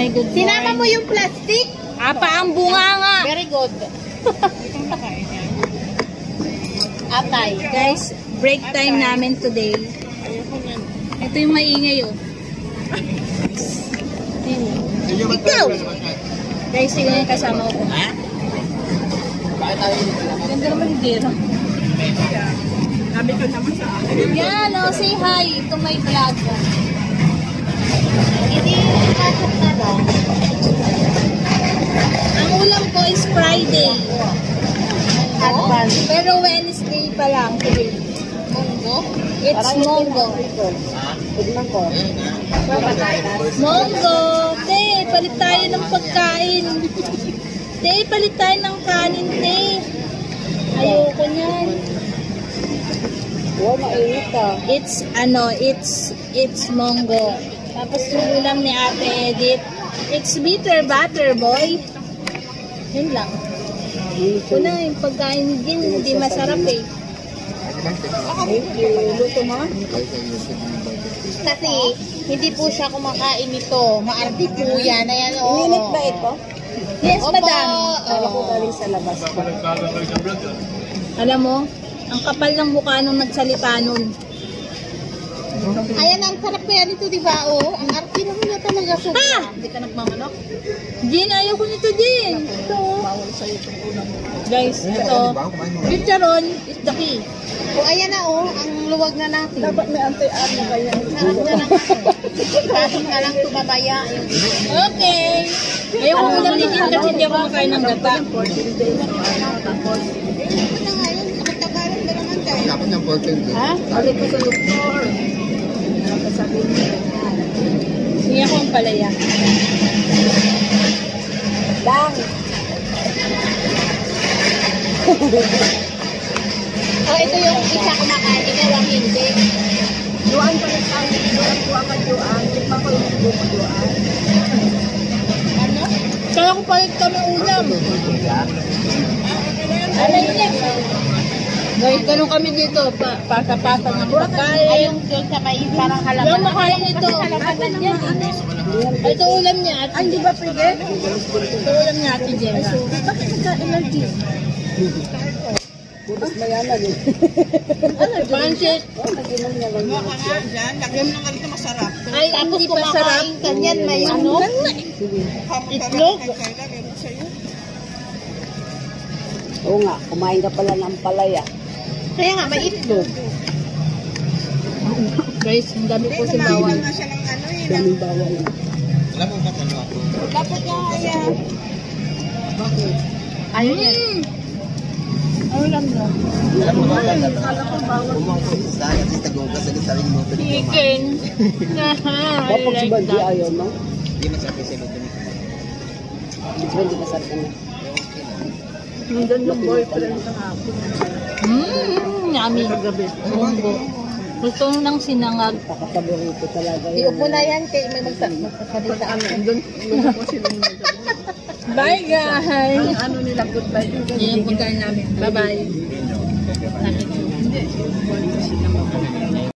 Hi, good morning. Sinama mo yung plastic? Apa ang bunga nga. Very good. Atay. Guys, break time namin today. Ito yung maingay oh. Ikaw! Guys, sila yung kasama ko. Ganda naman yung gira. Sabi ko naman sa akin. Yan oh, say hi to my vlog. Hindi pasok na lang. Ang ulam ko is Friday. Advance. Pero Wednesday pa lang. Munggo? It's Monggo. Tignan ko. Monggo! Te, palit tayo ng pagkain. Te, palit tayo ng kanin, te. Ayoko niyan. Wow, mainit ah. It's Monggo. Tapos yung ulam ni Ate Edith, it's bitter butter, boy. Yun lang. Una, yung pagkain din, hindi masarap eh. Luto mo? Kasi hindi po siya kumakain nito. Maarte po yan. Ayan, oo. Minute ba ito? Yes, Opo. madam. Kala ko galing sa labas. Alam mo, ang kapal ng mukha nung nagsalita nun. Ayan, ang sarap kaya nito, di ba? Oh, ang arte naman na talaga. Ha! Hindi ka nagmamanok? Jin, ayaw ko nito, Jin. Ito. Guys, ito. Chicharon is the key. O, ayan na, oh. Ang luwag na natin. Dapat may antay-ano kaya. Sarap na lang. Pasok na lang tumabaya. Okay. Ayaw ko ulam ni Jin kasi hindi ako makain ng gata. Dapat ng portion din. Ha? Balik ko sa doktor. Hindi ako ang palaya. Lang. Oh, ito yung isa kumakain. Ikaw ang hindi. Duan pa rin tayo. Duan po ang duan. Tikman ko yung duan. Ano? Kaya ko palit kami ulam. Ano yun yan? Guys, ganun kami dito. Pasa-pasa ng pagkain. Ay, yung sa may parang halaman. Yung makain ito. Ito ulam niya. Ay, di ba pwede? Ito ulam niya, Ate Jenna. Bakit nagka-energy? Butas mayaman eh. Pancit. Nag-inom niya lang. Mukha nga dyan, lagyan mo nga dito masarap. Ay, hindi pa sarap. Kanyan may ano? Itlog. Meron sa'yo. Oo nga, kumain ka pala ng palaya. Kaya nga, may itlog. Guys, ang dami po si Kumain bawal. nga siya ng ano eh. Daming bawal. Alam mo ba ano ako? Dapat nga kaya. Bakit? Ayun yan. Ano lang no? Alam mo ba umangkot sa akin at tagong ka sa sarili mo. Chicken. I like that. Ayaw mo? Hindi masarap yung silo dun. Hindi masarap na. Nandun yung boyfriend sa hapon. Yummy. Munggo. Gusto nang sinangag. Pakapaborito talaga yun. Iupo na yan kay may magsasalita ako. Nandun ko sila yung Bye guys! ano nila, goodbye. Yan yung pagkain namin. Bye-bye. Hindi.